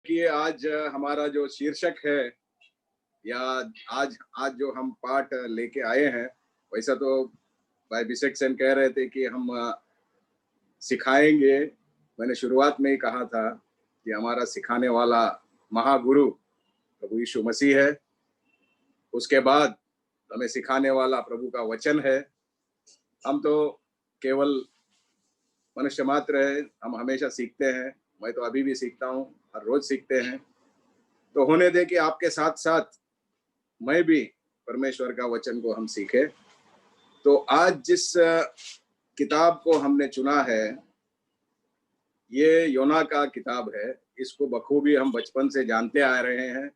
कि आज हमारा जो शीर्षक है या आज आज जो हम पाठ लेके आए हैं, वैसा तो भाई अभिषेक सेन कह रहे थे कि हम सिखाएंगे। मैंने शुरुआत में ही कहा था कि हमारा सिखाने वाला महागुरु प्रभु यीशु मसीह है। उसके बाद हमें सिखाने वाला प्रभु का वचन है। हम तो केवल मनुष्य मात्र है, हम हमेशा सीखते हैं। मैं तो अभी भी सीखता हूँ, हर रोज सीखते हैं। तो होने दे कि आपके साथ साथ मैं भी परमेश्वर का वचन को हम सीखे। तो आज जिस किताब को हमने चुना है, ये योना का किताब है। इसको बखूबी हम बचपन से जानते आ रहे हैं,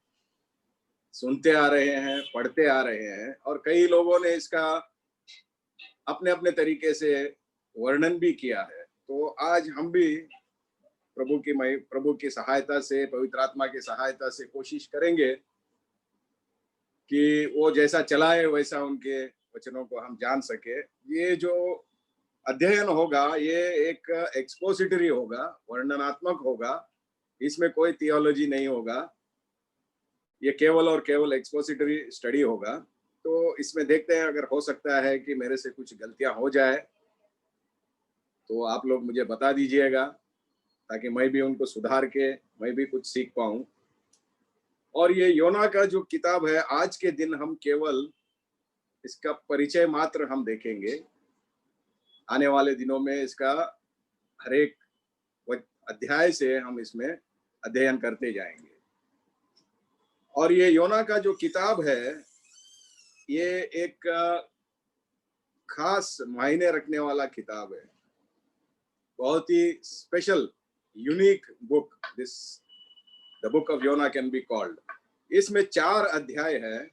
सुनते आ रहे हैं, पढ़ते आ रहे हैं, और कई लोगों ने इसका अपने अपने तरीके से वर्णन भी किया है। तो आज हम भी प्रभु की सहायता से, पवित्र आत्मा की सहायता से कोशिश करेंगे कि वो जैसा चलाए वैसा उनके वचनों को हम जान सके। ये जो अध्ययन होगा ये एक एक्सपोजिटरी होगा, वर्णनात्मक होगा। इसमें कोई थियोलॉजी नहीं होगा, ये केवल और केवल एक्सपोजिटरी स्टडी होगा। तो इसमें देखते हैं, अगर हो सकता है कि मेरे से कुछ गलतियां हो जाए तो आप लोग मुझे बता दीजिएगा, ताकि मैं भी उनको सुधार के मैं भी कुछ सीख पाऊं। और ये योना का जो किताब है, आज के दिन हम केवल इसका परिचय मात्र हम देखेंगे। आने वाले दिनों में इसका हर एक अध्याय से हम इसमें अध्ययन करते जाएंगे। और ये योना का जो किताब है, ये एक खास मायने रखने वाला किताब है। बहुत ही special, unique book this the book of Jonah can be called. इसमें 4 अध्याय है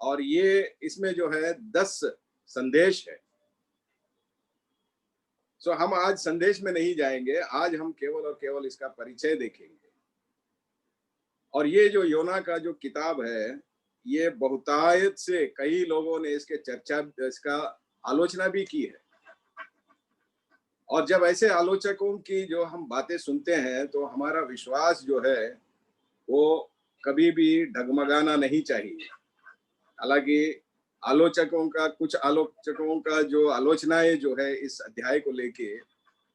और ये इसमें जो है 10 संदेश है। सो हम आज संदेश में नहीं जाएंगे, आज हम केवल और केवल इसका परिचय देखेंगे। और ये जो योना का जो किताब है, ये बहुतायत से कई लोगों ने इसका आलोचना भी की है। और जब ऐसे आलोचकों की जो हम बातें सुनते हैं, तो हमारा विश्वास जो है वो कभी भी डगमगाना नहीं चाहिए। हालांकि कुछ आलोचकों का जो आलोचनाएं जो है इस अध्याय को लेके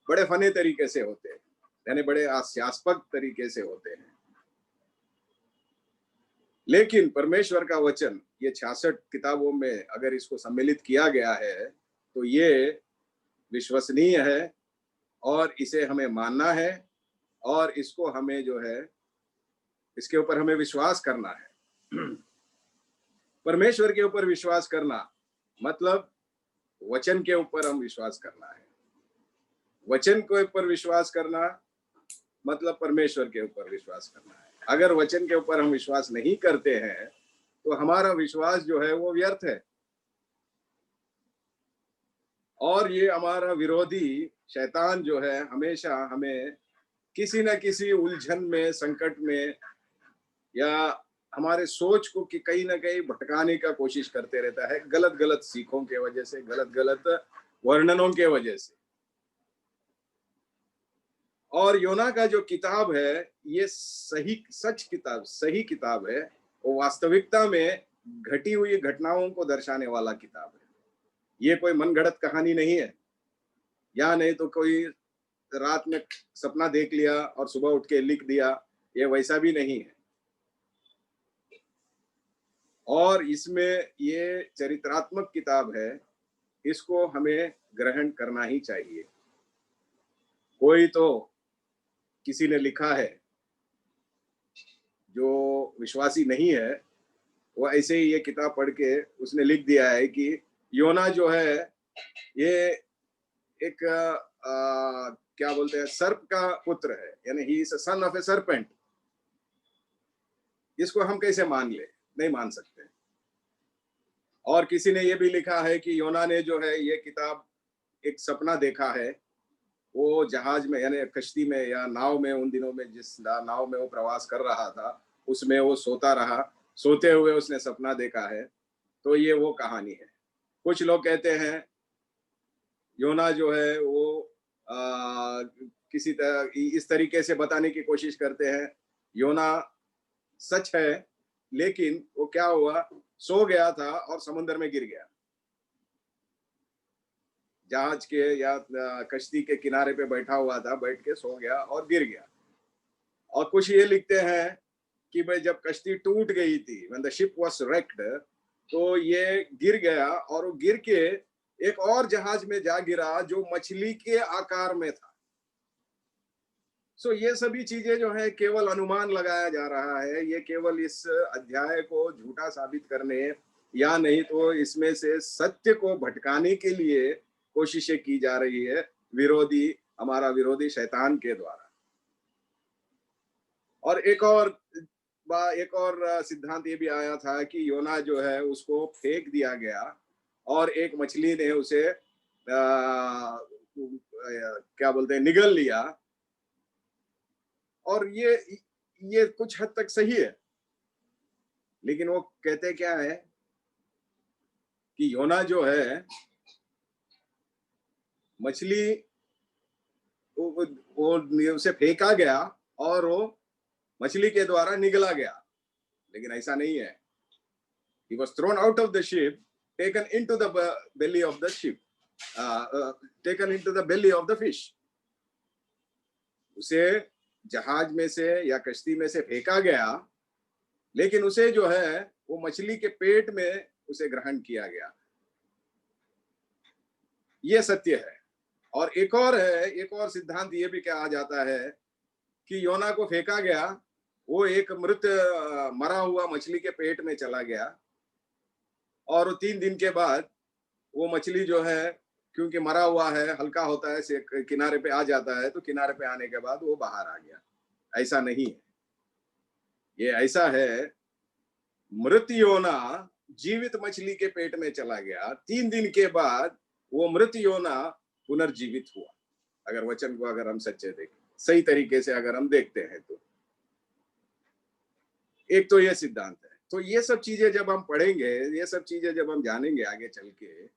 बड़े फनी तरीके से होते हैं, यानी बड़े हास्यास्पद तरीके से होते हैं। लेकिन परमेश्वर का वचन, ये 66 किताबों में अगर इसको सम्मिलित किया गया है, तो ये विश्वसनीय है और इसे हमें मानना है, और इसको हमें जो है इसके ऊपर हमें विश्वास करना है। परमेश्वर के ऊपर विश्वास करना मतलब वचन के ऊपर हम विश्वास करना है। वचन के ऊपर विश्वास करना मतलब परमेश्वर के ऊपर विश्वास करना है। अगर वचन के ऊपर हम विश्वास नहीं करते हैं, तो हमारा विश्वास जो है वो व्यर्थ है। और ये हमारा विरोधी शैतान जो है हमेशा हमें किसी न किसी उलझन में, संकट में, या हमारे सोच को कि कहीं ना कहीं भटकाने का कोशिश करते रहता है, गलत गलत सीखों के वजह से, गलत गलत वर्णनों के वजह से। और योना का जो किताब है, ये सही किताब है। वो वास्तविकता में घटी हुई घटनाओं को दर्शाने वाला किताब है। ये कोई मनगढ़ंत कहानी नहीं है, या नहीं तो कोई रात में सपना देख लिया और सुबह उठ के लिख दिया, ये वैसा भी नहीं है। और इसमें ये चरित्रात्मक किताब है, इसको हमें ग्रहण करना ही चाहिए। कोई तो किसी ने लिखा है जो विश्वासी नहीं है, वो ऐसे ही ये किताब पढ़ के उसने लिख दिया है कि योना जो है ये एक क्या बोलते हैं, सर्प का पुत्र है, यानी he is a son of a serpent. इसको हम कैसे मान ले? नहीं मान सकते। और किसी ने ये भी लिखा है कि योना ने जो है ये किताब एक सपना देखा है। वो जहाज में, यानी कश्ती में या नाव में, उन दिनों में जिस नाव में वो प्रवास कर रहा था, उसमें वो सोता रहा, सोते हुए उसने सपना देखा है। तो ये वो कहानी है। कुछ लोग कहते हैं योना जो है वो किसी तरह इस तरीके से बताने की कोशिश करते हैं योना सच है, लेकिन वो क्या हुआ, सो गया था और समुद्र में गिर गया, जहाज के या कश्ती के किनारे पे बैठा हुआ था, बैठ के सो गया और गिर गया। और कुछ ये लिखते हैं कि भाई जब कश्ती टूट गई थी, when the ship was wrecked, तो ये गिर गया और वो गिर के एक और जहाज में जा गिरा जो मछली के आकार में था। सो ये सभी चीजें जो है केवल अनुमान लगाया जा रहा है, ये केवल इस अध्याय को झूठा साबित करने या नहीं तो इसमें से सत्य को भटकाने के लिए कोशिशें की जा रही है विरोधी, हमारा विरोधी शैतान के द्वारा। और एक और सिद्धांत ये भी आया था कि योना जो है उसको फेंक दिया गया और एक मछली ने उसे क्या बोलते हैं, निगल लिया। और ये कुछ हद तक सही है, लेकिन वो कहते क्या है कि योना जो है मछली वो उसे फेंका गया और वो मछली के द्वारा निगला गया, लेकिन ऐसा नहीं है। He was thrown out of the ship, taken into the belly of the ship, taken into the belly of the fish. उसे जहाज में से या कश्ती में से फेंका गया, लेकिन उसे जो है वो मछली के पेट में उसे ग्रहण किया गया। ये सत्य है। और एक और सिद्धांत ये भी कहा जाता है कि योना को फेंका गया, वो एक मृत मरा हुआ मछली के पेट में चला गया और 3 दिन के बाद वो मछली जो है, क्योंकि मरा हुआ है, हल्का होता है, से किनारे पे आ जाता है, तो किनारे पे आने के बाद वो बाहर आ गया। ऐसा नहीं है, ये ऐसा है मृत योना जीवित मछली के पेट में चला गया, 3 दिन के बाद वो मृत योना पुनर्जीवित हुआ। अगर वचन को अगर हम सच्चे देखें, सही तरीके से अगर हम देखते हैं तो एक तो ये सिद्धांत है। तो ये सब चीजें जब हम पढ़ेंगे, ये सब चीजें जब हम जानेंगे आगे चल के,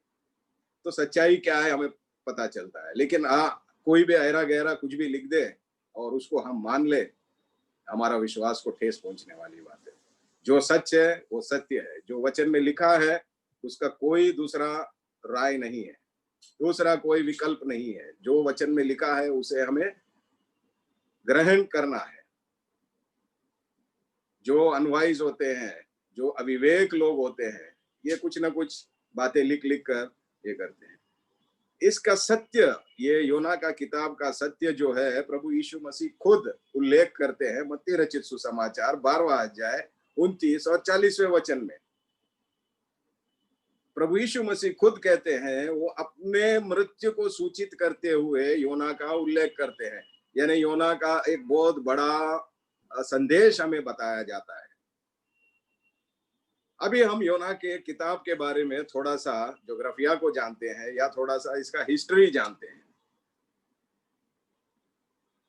तो सच्चाई क्या है हमें पता चलता है। लेकिन कोई भी अहरा गहरा कुछ भी लिख दे और उसको हम मान ले, हमारा विश्वास को ठेस पहुंचने वाली बात है। जो सच है वो सत्य है, जो वचन में लिखा है उसका कोई दूसरा राय नहीं है, दूसरा कोई विकल्प नहीं है। जो वचन में लिखा है उसे हमें ग्रहण करना है। जो अनवाइज होते हैं, जो अविवेक लोग होते हैं, ये कुछ ना कुछ बातें लिख कर ये करते हैं। इसका सत्य, ये योना का किताब का सत्य जो है, प्रभु यीशु मसीह खुद उल्लेख करते हैं मत्ती रचित सुसमाचार 12वां अध्याय 29 और 40वें वचन में। प्रभु यीशु मसीह खुद कहते हैं, वो अपने मृत्यु को सूचित करते हुए योना का उल्लेख करते हैं। यानी योना का एक बहुत बड़ा संदेश हमें बताया जाता है। अभी हम योना के किताब के बारे में थोड़ा सा ज्योग्राफिया को जानते हैं या थोड़ा सा इसका हिस्ट्री जानते हैं।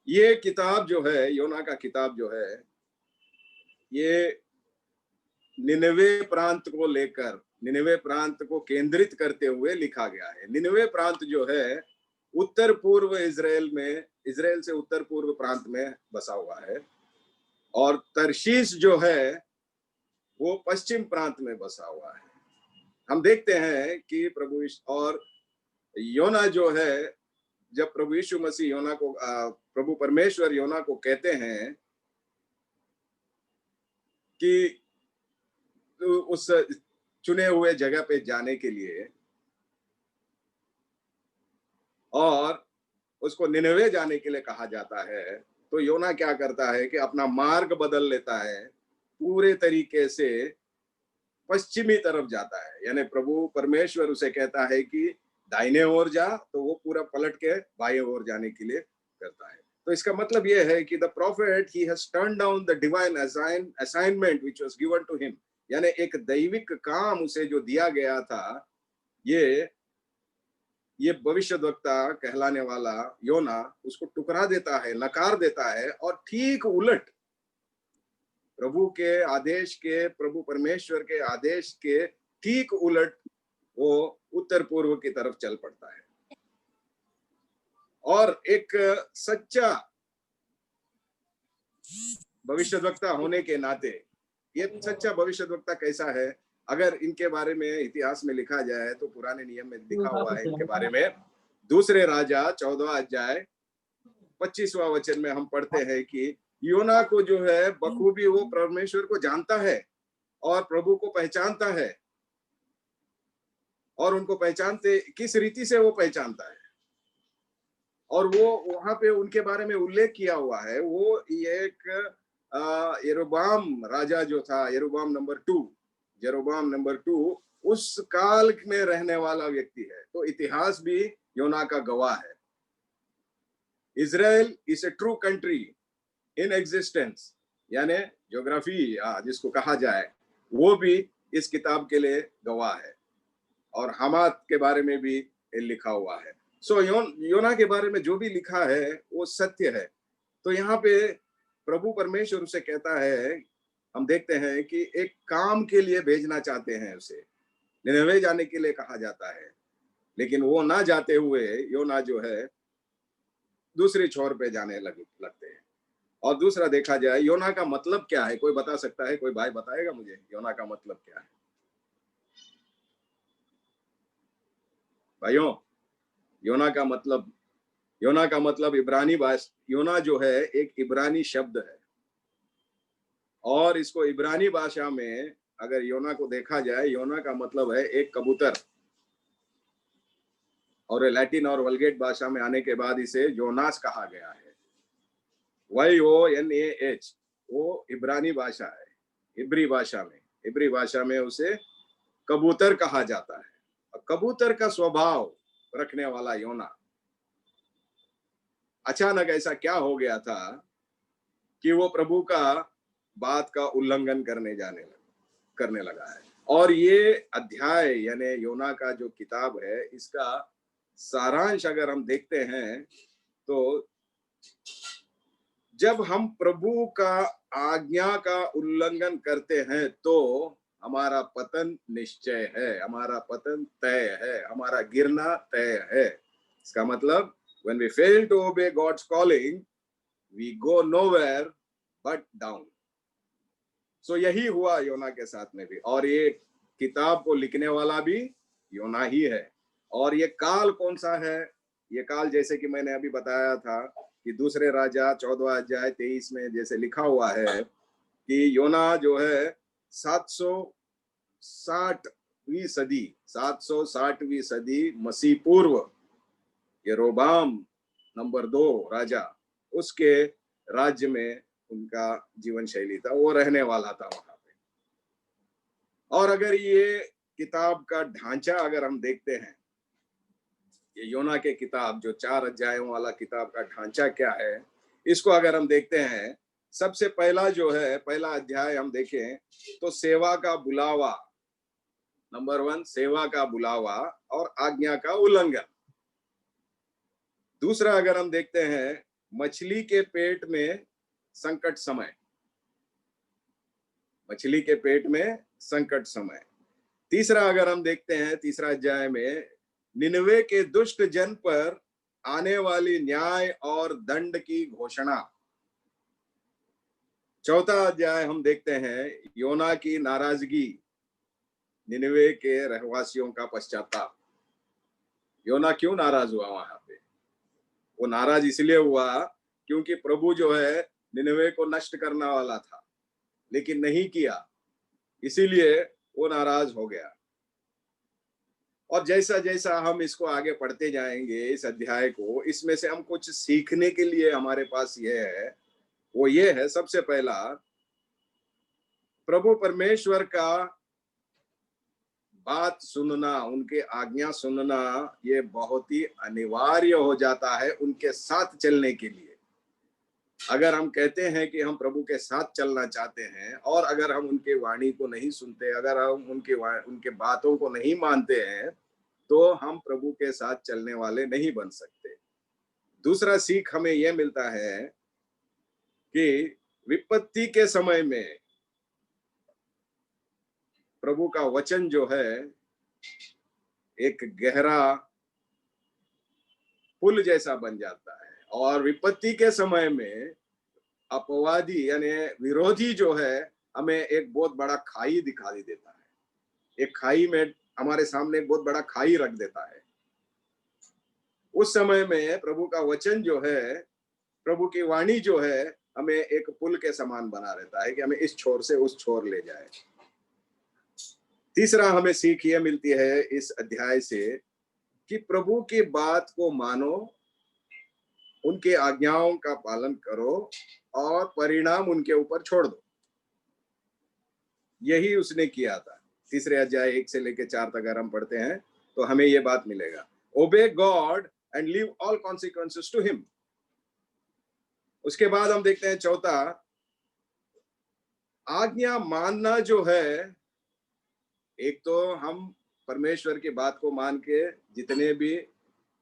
ये किताब जो है, योना का किताब जो है, ये निनवे प्रांत को लेकर, निनवे प्रांत को केंद्रित करते हुए लिखा गया है। निनवे प्रांत जो है उत्तर पूर्व इजराइल में, इजराइल से उत्तर पूर्व प्रांत में बसा हुआ है, और तरशीश जो है वो पश्चिम प्रांत में बसा हुआ है। हम देखते हैं कि और योना जो है, जब प्रभु यीशु मसीह योना को, प्रभु परमेश्वर योना को कहते हैं कि उस चुने हुए जगह पे जाने के लिए, और उसको निनवे जाने के लिए कहा जाता है, तो योना क्या करता है कि अपना मार्ग बदल लेता है, पूरे तरीके से पश्चिमी तरफ जाता है। यानी प्रभु परमेश्वर उसे कहता है कि दाहिने ओर जा, तो वो पूरा पलट के बाएं ओर जाने के लिए करता है। तो इसका मतलब ये है कि the prophet he has turn down the divine assignment which was given to him. यानी एक दैविक काम उसे जो दिया गया था, ये भविष्यद्वक्ता कहलाने वाला योना उसको टुकरा देता है, नकार देता है, और ठीक उलट प्रभु के आदेश के, प्रभु परमेश्वर के आदेश के ठीक उलट वो उत्तर पूर्व की तरफ चल पड़ता है। और एक सच्चा भविष्यद्वक्ता होने के नाते, ये सच्चा भविष्यद्वक्ता कैसा है, अगर इनके बारे में इतिहास में लिखा जाए तो पुराने नियम में लिखा हुआ है इनके बारे में। दूसरे राजा 14 अध्याय 25वां वचन में हम पढ़ते हैं कि योना को जो है बखूबी वो परमेश्वर को जानता है और प्रभु को पहचानता है। और उनको पहचानते किस रीति से वो पहचानता है, और वो वहां पे उनके बारे में उल्लेख किया हुआ है। वो एक यरोबाम राजा जो था, यरोबाम नंबर 2 उस काल में रहने वाला व्यक्ति है। तो इतिहास भी योना का गवाह है। Israel is a true country in existence, यानी ज्योग्राफी जिसको कहा जाए, वो भी इस किताब के लिए गवाह है। और हमात के बारे में भी लिखा हुआ है। सो योना के बारे में जो भी लिखा है वो सत्य है। तो यहाँ पे प्रभु परमेश्वर उसे कहता है, हम देखते हैं कि एक काम के लिए भेजना चाहते हैं उसे, निनवे जाने के लिए कहा जाता है, लेकिन वो ना जाते हुए योना जो है दूसरे छोर पे जाने लगते हैं। और दूसरा देखा जाए योना का मतलब क्या है, कोई बता सकता है? कोई भाई बताएगा मुझे योना का मतलब क्या है? भाइयों, योना का मतलब इब्रानी भाषा, योना जो है एक इब्रानी शब्द है, और इसको इब्रानी भाषा में अगर योना को देखा जाए, योना का मतलब है एक कबूतर, और लैटिन और वल्गेट भाषा में आने के बाद इसे योनास कहा गया है। YONAH वो इब्रानी भाषा है। इब्री भाषा में उसे कबूतर कहा जाता है। कबूतर का स्वभाव रखने वाला योना, अचानक ऐसा क्या हो गया था कि वो प्रभु का बात का उल्लंघन करने लगा है। और ये अध्याय यानी योना का जो किताब है, इसका सारांश अगर हम देखते हैं तो जब हम प्रभु का आज्ञा का उल्लंघन करते हैं तो हमारा पतन निश्चय है, हमारा पतन तय है, हमारा गिरना तय है। इसका मतलब when we fail to obey God's calling, we go nowhere but down. So यही हुआ योना के साथ में भी, और ये किताब को लिखने वाला भी योना ही है। और ये काल कौन सा है? ये काल जैसे कि मैंने अभी बताया था कि दूसरे राजा 14 अध्याय 23 में जैसे लिखा हुआ है कि योना जो है 760वीं सदी मसीह पूर्व, यरोबाम नंबर 2 राजा, उसके राज्य में उनका जीवन शैली था, वो रहने वाला था वहां पे। और अगर ये किताब का ढांचा अगर हम देखते हैं, ये योना के किताब जो 4 अध्यायों वाला किताब का ढांचा क्या है, इसको अगर हम देखते हैं, सबसे पहला जो है, पहला अध्याय हम देखें तो सेवा का बुलावा, नंबर 1 सेवा का बुलावा और आज्ञा का उल्लंघन। दूसरा अगर हम देखते हैं, मछली के पेट में संकट समय, मछली के पेट में संकट समय। तीसरा अगर हम देखते हैं, तीसरा अध्याय में निनवे के दुष्ट जन पर आने वाली न्याय और दंड की घोषणा। चौथा अध्याय हम देखते हैं योना की नाराजगी, निनवे के रहवासियों का पश्चाताप। योना क्यों नाराज हुआ वहां पे? वो नाराज इसलिए हुआ क्योंकि प्रभु जो है निनवे को नष्ट करने वाला था, लेकिन नहीं किया, इसीलिए वो नाराज हो गया। और जैसा जैसा हम इसको आगे पढ़ते जाएंगे इस अध्याय को, इसमें से हम कुछ सीखने के लिए हमारे पास ये है, वो ये है, सबसे पहला, प्रभु परमेश्वर का बात सुनना, उनके आज्ञा सुनना, ये बहुत ही अनिवार्य हो जाता है उनके साथ चलने के लिए। अगर हम कहते हैं कि हम प्रभु के साथ चलना चाहते हैं, और अगर हम उनके वाणी को नहीं सुनते, अगर हम उनके बातों को नहीं मानते हैं, तो हम प्रभु के साथ चलने वाले नहीं बन सकते। दूसरा सीख हमें यह मिलता है कि विपत्ति के समय में प्रभु का वचन जो है एक गहरा पुल जैसा बन जाता है। और विपत्ति के समय में अपवादी यानी विरोधी जो है हमें एक बहुत बड़ा खाई दिखाई देता है। एक खाई में हमारे सामने एक बहुत बड़ा खाई रख देता है। उस समय में प्रभु का वचन जो है, प्रभु की वाणी जो है, हमें एक पुल के समान बना रहता है कि हमें इस छोर से उस छोर ले जाए। तीसरा हमें सीख यह मिलती है इस अध्याय से कि प्रभु की बात को मानो, उनके आज्ञाओं का पालन करो और परिणाम उनके ऊपर छोड़ दो। यही उसने किया था। तीसरे अध्याय 1 से लेकर 4 तक अगर हम पढ़ते हैं तो हमें यह बात मिलेगा, obey God and leave all consequences to him. उसके बाद हम देखते हैं चौथा, आज्ञा मानना जो है, एक तो हम परमेश्वर की बात को मान के जितने भी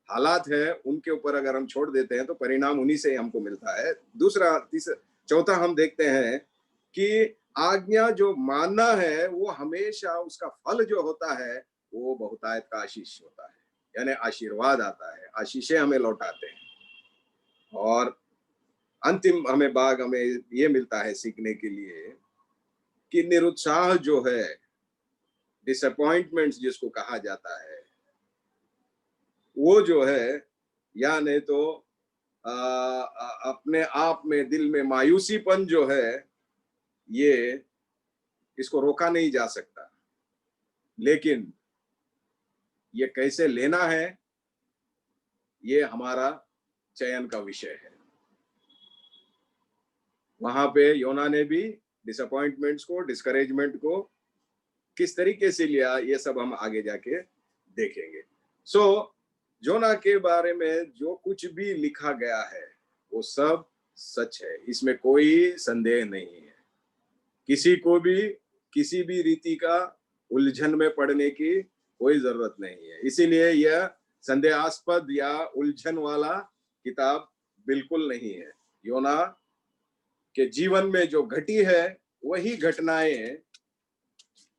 हालात है उनके ऊपर अगर हम छोड़ देते हैं तो परिणाम उन्हीं से हमको मिलता है। दूसरा चौथा हम देखते हैं कि आज्ञा जो मानना है वो हमेशा उसका फल जो होता है वो बहुतायत का आशीष होता है, यानी आशीर्वाद आता है, आशीषें हमें लौटाते हैं। और अंतिम हमें भाग हमें ये मिलता है सीखने के लिए कि निरुत्साह जो है, डिसअपॉइंटमेंट्स जिसको कहा जाता है, वो जो है या नहीं तो अपने आप में दिल में मायूसीपन जो है, ये इसको रोका नहीं जा सकता, लेकिन ये कैसे लेना है ये हमारा चयन का विषय है। वहां पे योना ने भी डिसअपॉइंटमेंट्स को, डिस्करेजमेंट को किस तरीके से लिया, ये सब हम आगे जाके देखेंगे। सो योना के बारे में जो कुछ भी लिखा गया है वो सब सच है, इसमें कोई संदेह नहीं है। किसी को भी किसी भी रीति का उलझन में पड़ने की कोई जरूरत नहीं है। इसीलिए यह संदेहास्पद या उलझन वाला किताब बिल्कुल नहीं है। योना के जीवन में जो घटी है वही घटनाएं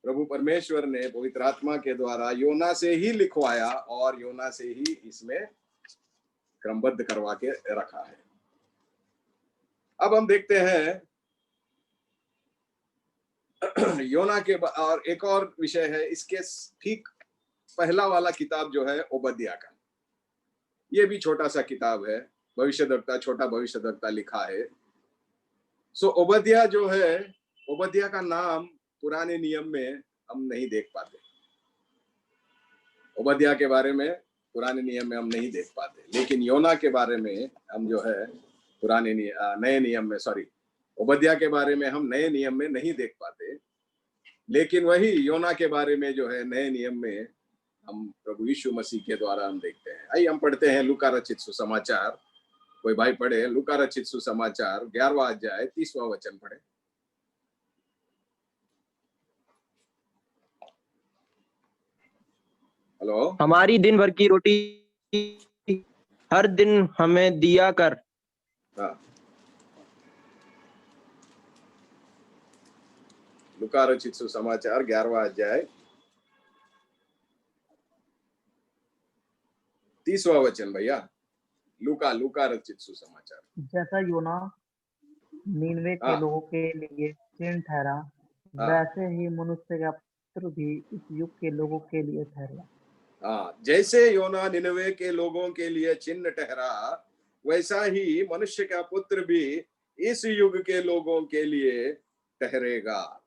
प्रभु परमेश्वर ने पवित्र आत्मा के द्वारा योना से ही लिखवाया और योना से ही इसमें क्रमबद्ध करवा के रखा है। अब हम देखते हैं योना के और एक और विषय है इसके ठीक पहला वाला किताब जो है ओबद्याह का। ये भी छोटा सा किताब है, भविष्यद्वक्ता, छोटा भविष्यद्वक्ता लिखा है। सो ओबद्याह जो है, ओबद्याह का नाम पुराने नियम में हम नहीं देख पाते। ओबद्याह के बारे में पुराने नियम में हम नहीं देख पाते, लेकिन योना के बारे में हम जो है नए नियम में, सॉरी, ओबद्याह के बारे में हम नए नियम में नहीं देख पाते, लेकिन वही योना के बारे में जो है नए नियम में हम प्रभु यीशु मसीह के द्वारा हम देखते हैं। आइए हम पढ़ते हैं लूका रचित सुसमाचार। कोई भाई पढ़े लूका रचित सुसमाचार 11वां अध्याय 30वां वचन पढ़े। हेलो। हमारी दिन भर की रोटी हर दिन हमें दिया कर। हाँ, लूका रचित सुसमाचार 11वां अध्याय 30वां वचन भैया। लूका रचित सुसमाचार। जैसा योना नीनवे के हाँ लोगों के लिए चिन्ह ठहरा, हाँ वैसे ही मनुष्य का पुत्र भी इस युग के लोगों के लिए ठहरा। हाँ, जैसे योना निनवे के लोगों के लिए चिन्ह ठहरा, वैसा ही मनुष्य का पुत्र भी इस युग के लोगों के लिए ठहरेगा।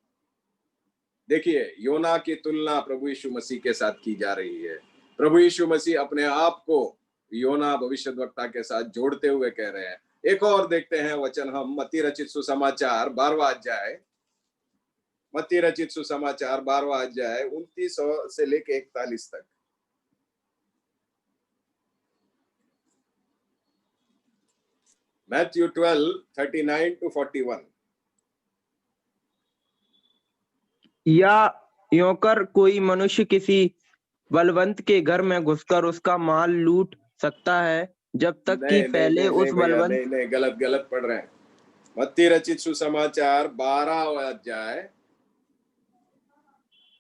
देखिए, योना की तुलना प्रभु यीशु मसीह के साथ की जा रही है। प्रभु यीशु मसीह अपने आप को योना भविष्यद्वक्ता के साथ जोड़ते हुए कह रहे हैं। एक और देखते हैं वचन हम मत्ती रचित सुसमाचार 12वां अध्याय, मत्ती रचित सुसमाचार 12वां अध्याय 29 से लेके 41 तक। Matthew 12:39-41। या योंकर कोई मनुष्य किसी बलवंत के घर में घुसकर उसका माल लूट सकता है जब तक कि पहले उस बलवंत। नहीं, गलत पढ़ रहे हैं। मत्ती रचित सुसमाचार 12वां अध्याय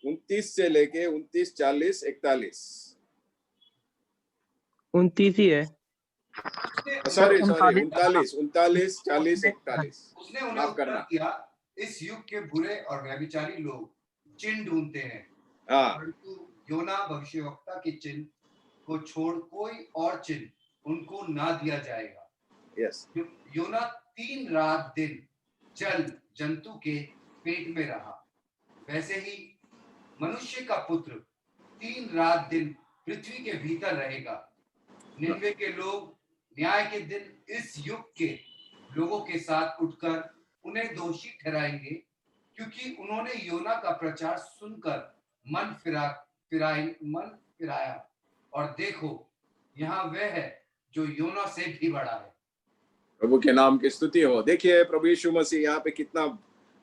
29 से लेके 29, 40, 41। 29 ही है। Sorry sorry, 39 39 40 41। उसने उन्हें माफ उत्तर करना। दिया, इस युग के बुरे और व्यभिचारी लोग चिन्ह ढूंढते हैं, हाँ, परंतु योना भविष्यवक्ता के चिन्ह को छोड़ कोई और चिन्ह उनको ना दिया जाएगा। यस। योना 3 रात दिन जल जंतु के पेट में रहा, वैसे ही मनुष्य का पुत्र 3 रात दिन पृथ्वी के भीतर रहेगा। निनवे के लोग न्याय के दिन इस युग के लोगों के साथ उठकर उन्हें दोषी ठहराएंगे, क्योंकि उन्होंने योना का प्रचार सुनकर मन फिराया, और देखो यहाँ वह है जो योना से भी बड़ा है। प्रभु के नाम की स्तुति हो। देखिए प्रभु यीशु मसीह यहाँ पे कितना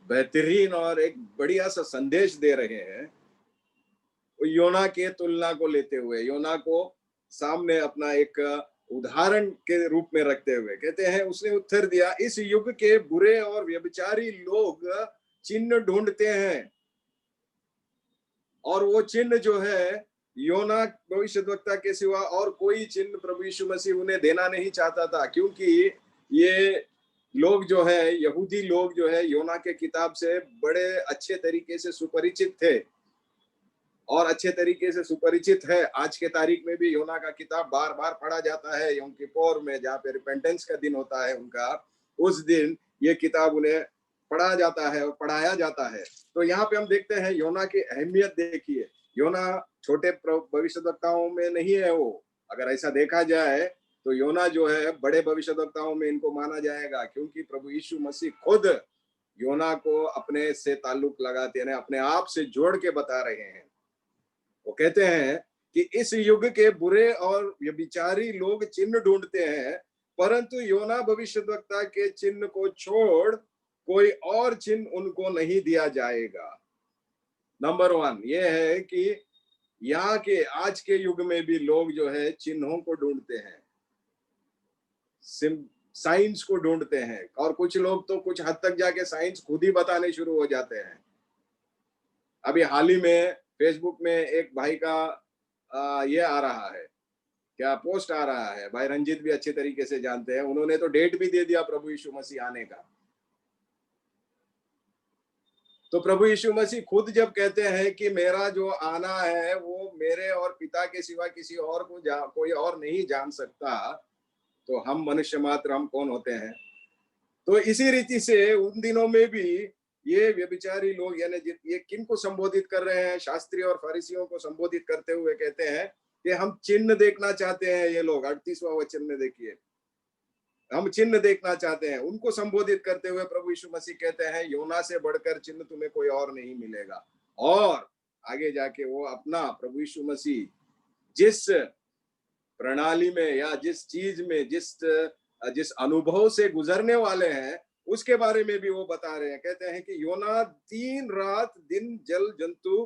बेहतरीन और एक बढ़िया सा संदेश दे रहे हैं। योना के तुलना को लेते हुए, योना को सामने अपना एक उदाहरण के रूप में रखते हुए कहते हैं, उसने उत्तर दिया, इस युग के बुरे और व्यभिचारी लोग चिन्ह ढूंढते हैं, और वो चिन्ह जो है योना भविष्यद्वक्ता के सिवा और कोई चिन्ह प्रभु यीशु मसीह उन्हें देना नहीं चाहता था, क्योंकि ये लोग जो है, यहूदी लोग जो है, योना के किताब से बड़े अच्छे तरीके से सुपरिचित थे और अच्छे तरीके से सुपरिचित है। आज के तारीख में भी योना का किताब बार बार पढ़ा जाता है। यम किप्पोर में जहाँ पे रिपेंटेंस का दिन होता है उनका, उस दिन ये किताब उन्हें पढ़ा जाता है और पढ़ाया जाता है। तो यहाँ पे हम देखते हैं योना की अहमियत देखिए। योना छोटे भविष्यद्वक्ताओं में नहीं है वो, अगर ऐसा देखा जाए तो योना जो है बड़े भविष्यद्वक्ताओं में इनको माना जाएगा, क्योंकि प्रभु यीशु मसीह खुद योना को अपने से ताल्लुक लगाते हैं, अपने आप से जोड़ के बता रहे हैं। वो कहते हैं कि इस युग के बुरे और व्यभिचारी लोग चिन्ह ढूंढते हैं, परंतु योना भविष्यद्वक्ता के चिन्ह को छोड़ कोई और चिन्ह उनको नहीं दिया जाएगा। नंबर 1 ये है कि यहाँ के आज के युग में भी लोग जो है चिन्हों को ढूंढते हैं, साइंस को ढूंढते हैं, और कुछ लोग तो कुछ हद तक जाके साइंस खुद ही बताने शुरू हो जाते हैं। अभी हाल ही में फेसबुक में एक भाई का ये आ रहा है, क्या पोस्ट आ रहा है, भाई रंजीत भी अच्छे तरीके से जानते हैं, उन्होंने तो डेट भी दे दिया प्रभु यीशु मसीह आने का। तो प्रभु यीशु मसीह खुद जब कहते हैं कि मेरा जो आना है वो मेरे और पिता के सिवा किसी और को कोई और नहीं जान सकता, तो हम मनुष्य मात्र, हम कौन होते हैं। तो इसी रीति से उन दिनों में भी ये व्यभिचारी लोग, यानी ये किन को संबोधित कर रहे हैं, शास्त्री और फरीसियों को संबोधित करते हुए कहते हैं कि हम चिन्ह देखना चाहते हैं। ये लोग 38वां वचन में देखिए, हम चिन्ह देखना चाहते हैं। उनको संबोधित करते हुए प्रभु यीशु मसीह कहते हैं, योना से बढ़कर चिन्ह तुम्हें कोई और नहीं मिलेगा। और आगे जाके वो अपना प्रभु यीशु मसीह जिस प्रणाली में या जिस चीज में जिस अनुभव से गुजरने वाले हैं उसके बारे में भी वो बता रहे हैं। कहते हैं कि योना 3 रात दिन जल जंतु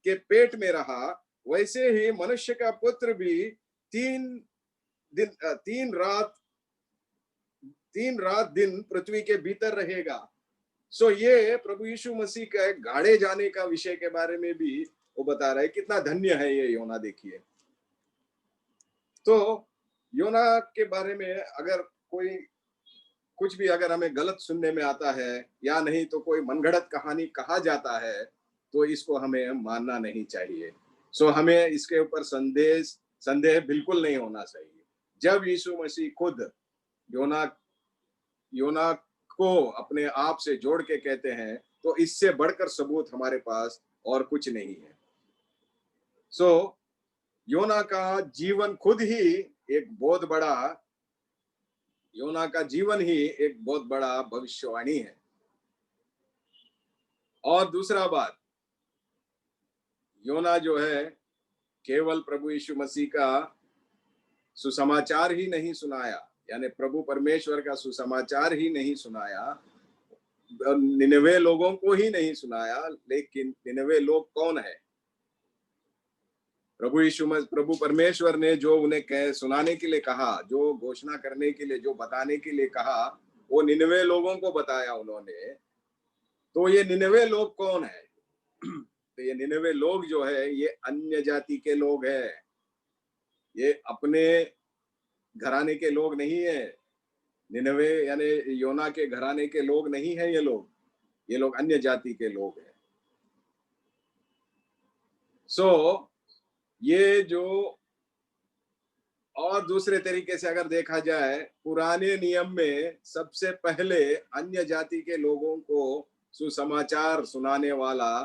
के पेट में रहा, वैसे ही मनुष्य का पुत्र भी 3 रात दिन पृथ्वी के भीतर रहेगा। सो ये प्रभु यीशु मसीह का गाड़े जाने का विषय के बारे में भी वो बता रहा है। कितना धन्य है ये योना, देखिए। तो योना के बारे में अगर कोई कुछ भी अगर हमें गलत सुनने में आता है या नहीं तो कोई मनगढ़ंत कहानी कहा जाता है, तो इसको हमें मानना नहीं चाहिए। सो हमें इसके ऊपर संदेह बिल्कुल नहीं होना चाहिए। जब यीशु मसीह खुद योना को अपने आप से जोड़ के कहते हैं, तो इससे बढ़कर सबूत हमारे पास और कुछ नहीं है। सो योना का जीवन खुद ही एक बहुत बड़ा, योना का जीवन ही एक बहुत बड़ा भविष्यवाणी है। और दूसरा बात, योना जो है केवल प्रभु यीशु मसीह का सुसमाचार ही नहीं सुनाया, यानी प्रभु परमेश्वर का सुसमाचार ही नहीं सुनाया, निनवे लोगों को ही नहीं सुनाया, लेकिन निनवे लोग कौन है? प्रभु परमेश्वर ने जो उन्हें सुनाने के लिए कहा, जो घोषणा करने के लिए, जो बताने के लिए कहा, वो निनवे लोगों को बताया उन्होंने। तो ये निनवे लोग कौन है? तो ये निनवे लोग जो है ये अन्य जाति के लोग हैं। ये अपने घराने के लोग नहीं है। निनवे यानी योना के घराने के लोग नहीं है ये लोग अन्य जाति के लोग हैं। सो ये जो और दूसरे तरीके से अगर देखा जाए, पुराने नियम में सबसे पहले अन्य जाति के लोगों को सुसमाचार सुनाने वाला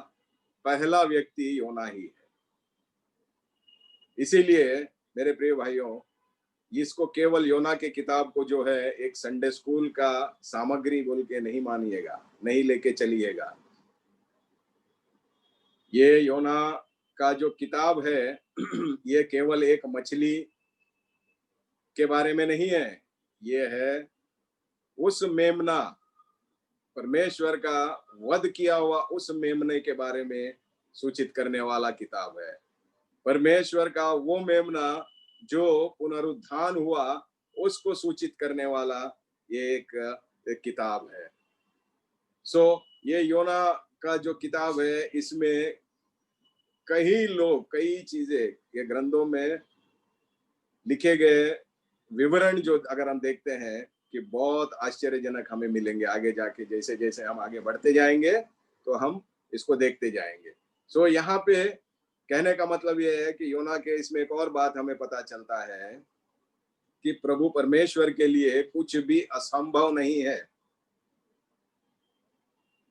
पहला व्यक्ति योना ही है। इसीलिए मेरे प्रिय भाइयों, इसको केवल योना के किताब को जो है एक संडे स्कूल का सामग्री बोल के नहीं मानिएगा, नहीं लेके चलिएगा। ये योना का जो किताब है ये केवल एक मछली के बारे में नहीं है, ये है उस मेमना, परमेश्वर का वध किया हुआ उस मेमने के बारे में सूचित करने वाला किताब है। परमेश्वर का वो मेमना जो पुनरुत्थान हुआ उसको सूचित करने वाला ये एक किताब है। सो ये योना का जो किताब है, इसमें कई चीजें ये ग्रंथों में लिखे गए विवरण जो अगर हम देखते हैं कि बहुत आश्चर्यजनक हमें मिलेंगे आगे जाके। जैसे जैसे हम आगे बढ़ते जाएंगे तो हम इसको देखते जाएंगे। सो यहाँ पे कहने का मतलब ये है कि योना के इसमें एक और बात हमें पता चलता है कि प्रभु परमेश्वर के लिए कुछ भी असंभव नहीं है।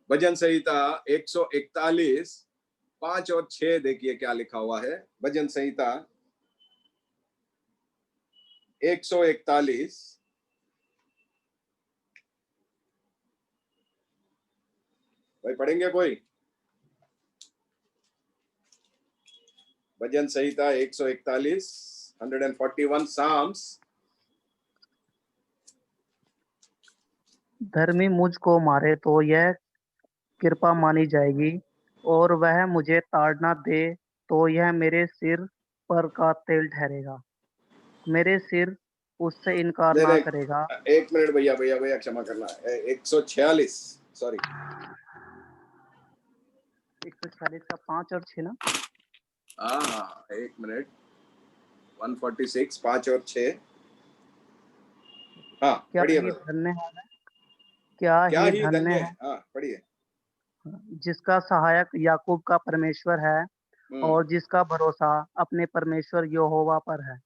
भजन संहिता 141 5 और 6 देखिए क्या लिखा हुआ है। भजन संहिता 141 भाई पढ़ेंगे कोई? भजन संहिता 141 141 साम्स। धर्मी मुझको मारे तो यह कृपा मानी जाएगी, और वह मुझे ताड़ना दे तो यह मेरे सिर पर का तेल ठहरेगा। मेरे सिर उससे इनकार नहीं ना नहीं, करेगा। एक मिनट भैया भैया भैया क्षमा करना, 146 सॉरी 146 का 5 और 6 ना। हाँ एक मिनट, 146 5 और 6। हाँ क्या पढ़िए ही brother। धन्य है, क्या क्या ही ही धन्य धन्य है है। हाँ पढ़िए। जिसका सहायक याकूब का परमेश्वर है, और जिसका भरोसा अपने परमेश्वर यहोवा पर है।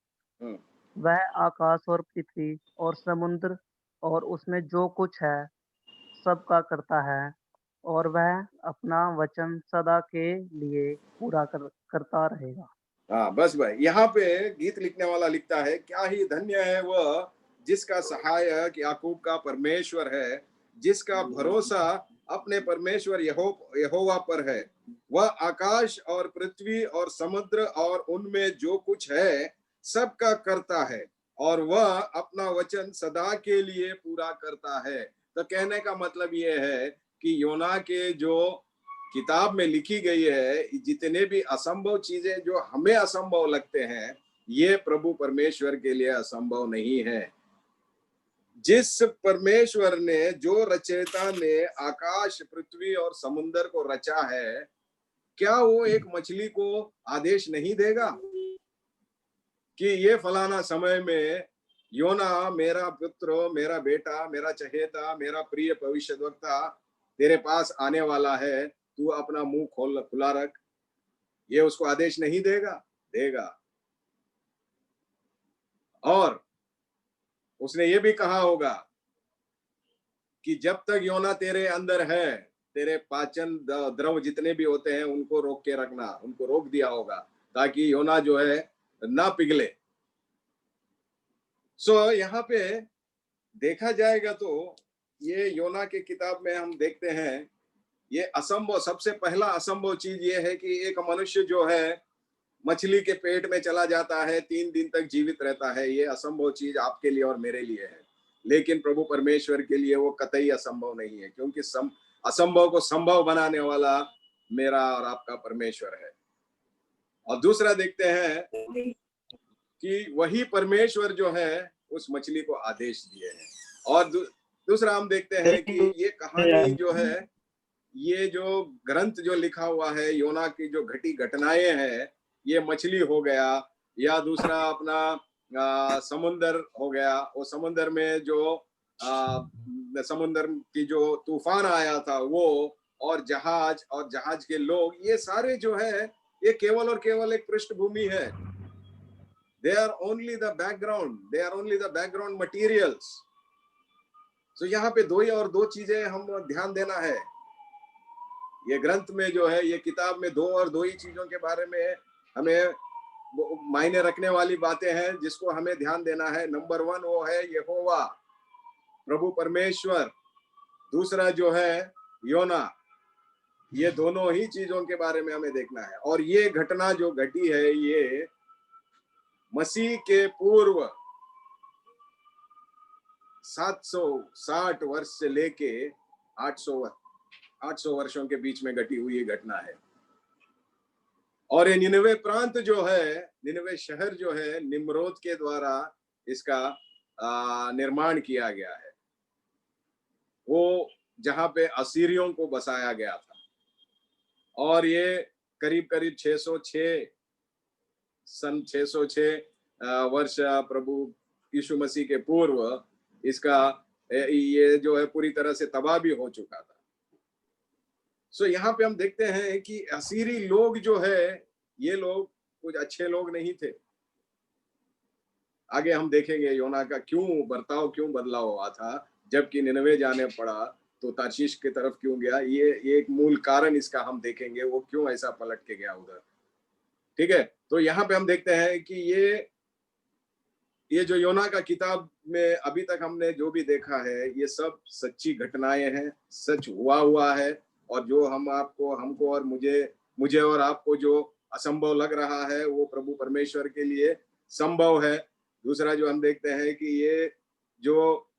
वह आकाश और पृथ्वी और समुद्र और उसमें जो कुछ है सबका करता है, और वह अपना वचन सदा के लिए पूरा करता रहेगा। हाँ बस भाई, यहाँ पे गीत लिखने वाला लिखता है, क्या ही धन्य है वह जिसका सहायक याकूब का परमेश्वर है, जिसका भरोसा अपने परमेश्वर यहोवा पर है। वह आकाश और पृथ्वी और समुद्र और उनमें जो कुछ है सबका करता है, और वह अपना वचन सदा के लिए पूरा करता है। तो कहने का मतलब ये है कि योना के जो किताब में लिखी गई है, जितने भी असंभव चीजें जो हमें असंभव लगते हैं, ये प्रभु परमेश्वर के लिए असंभव नहीं है। जिस परमेश्वर ने, जो रचयिता ने आकाश पृथ्वी और समुद्र को रचा है, क्या वो एक मछली को आदेश नहीं देगा कि ये फलाना समय में योना मेरा पुत्र, मेरा बेटा, मेरा चहेता, मेरा प्रिय भविष्यद्वक्ता तेरे पास आने वाला है, तू अपना मुंह खुला रख? ये उसको आदेश नहीं देगा? देगा। और उसने ये भी कहा होगा कि जब तक योना तेरे अंदर है, तेरे पाचन द्रव जितने भी होते हैं उनको रोक के रखना, उनको रोक दिया होगा ताकि योना जो है ना पिघले। सो यहाँ पे देखा जाएगा तो ये योना के किताब में हम देखते हैं, ये असंभव, सबसे पहला असंभव चीज ये है कि एक मनुष्य जो है मछली के पेट में चला जाता है, 3 दिन तक जीवित रहता है। ये असंभव चीज आपके लिए और मेरे लिए है, लेकिन प्रभु परमेश्वर के लिए वो कतई असंभव नहीं है, क्योंकि असंभव को संभव बनाने वाला मेरा और आपका परमेश्वर है। और दूसरा देखते हैं कि वही परमेश्वर जो है उस मछली को आदेश दिए हैं। और दूसरा हम देखते हैं कि ये कहानी जो है, ये जो ग्रंथ जो लिखा हुआ है, योना की जो घटी घटनाएं हैं, ये मछली हो गया या दूसरा अपना समुंदर हो गया, वो समुंदर में जो समुंदर की जो तूफान आया था वो, और जहाज के लोग, ये सारे जो है ये केवल और केवल एक पृष्ठभूमि है। They are only the background, they are only the background materials. तो यहाँ पे दो चीजें हम ध्यान देना है। ये ग्रंथ में जो है, ये किताब में दो ही चीजों के बारे में हमें मायने रखने वाली बातें हैं जिसको हमें ध्यान देना है। नंबर 1 वो है यहोवा, प्रभु परमेश्वर। दूसरा जो है योना। ये दोनों ही चीजों के बारे में हमें देखना है। और ये घटना जो घटी है, ये मसीह के पूर्व 760 वर्ष से लेके 800 वर्षों के बीच में घटी हुई घटना है। और ये निनवे प्रांत जो है, निनवे शहर जो है, निम्रोद के द्वारा इसका निर्माण किया गया है। वो जहां पे असीरियों को बसाया गया था। और ये करीब करीब 606 वर्ष प्रभु यीशु मसीह के पूर्व इसका ये जो है पूरी तरह से तबाह भी हो चुका था। सो यहाँ पे हम देखते हैं कि असीरी लोग जो है, ये लोग कुछ अच्छे लोग नहीं थे। आगे हम देखेंगे योना का बर्ताव क्यों बदला हुआ था, जबकि निनवे जाने पड़ा तो तार्शीश की तरफ क्यों गया। ये एक मूल कारण इसका हम देखेंगे, वो क्यों ऐसा पलट के गया उधर। ठीक है, तो यहाँ पे हम देखते हैं कि ये जो योना का किताब में अभी तक हमने जो भी देखा है, ये सब सच्ची घटनाएं हैं, सच हुआ है। और जो हमको और मुझे और आपको जो असंभव लग रहा है, वो प्रभु परमेश्वर के लिए संभव है। दूसरा जो हम देखते हैं कि ये जो